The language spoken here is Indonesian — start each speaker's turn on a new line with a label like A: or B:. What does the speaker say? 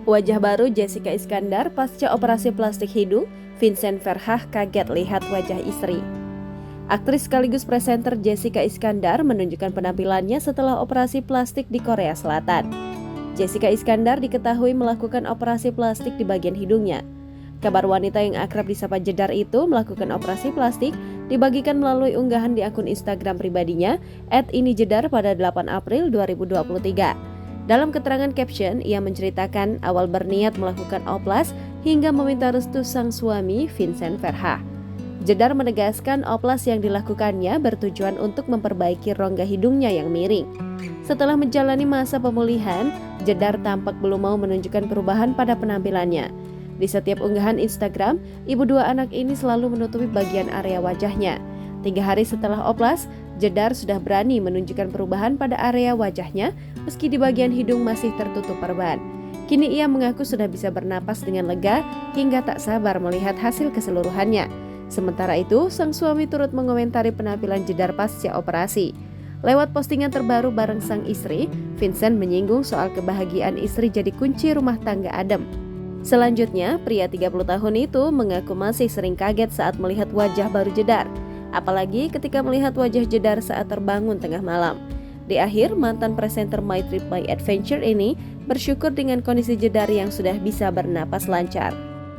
A: Wajah baru Jessica Iskandar pasca operasi plastik hidung, Vincent Verhaeghe kaget lihat wajah istri. Aktris sekaligus presenter Jessica Iskandar menunjukkan penampilannya setelah operasi plastik di Korea Selatan. Jessica Iskandar diketahui melakukan operasi plastik di bagian hidungnya. Kabar wanita yang akrab disapa Jedar itu melakukan operasi plastik dibagikan melalui unggahan di akun Instagram pribadinya @inijedar pada 8 April 2023. Dalam keterangan caption, ia menceritakan awal berniat melakukan oplas hingga meminta restu sang suami Vincent Verhaeghe. Jedar menegaskan oplas yang dilakukannya bertujuan untuk memperbaiki rongga hidungnya yang miring. Setelah menjalani masa pemulihan, Jedar tampak belum mau menunjukkan perubahan pada penampilannya. Di setiap unggahan Instagram, ibu dua anak ini selalu menutupi bagian area wajahnya. 3 hari setelah oplas, Jedar sudah berani menunjukkan perubahan pada area wajahnya meski di bagian hidung masih tertutup perban. Kini ia mengaku sudah bisa bernapas dengan lega hingga tak sabar melihat hasil keseluruhannya. Sementara itu, sang suami turut mengomentari penampilan Jedar pasca operasi. Lewat postingan terbaru bareng sang istri, Vincent menyinggung soal kebahagiaan istri jadi kunci rumah tangga adem. Selanjutnya, pria 30 tahun itu mengaku masih sering kaget saat melihat wajah baru Jedar, apalagi ketika melihat wajah Jedar saat terbangun tengah malam. Di akhir, mantan presenter My Trip My Adventure ini bersyukur dengan kondisi Jedar yang sudah bisa bernapas lancar.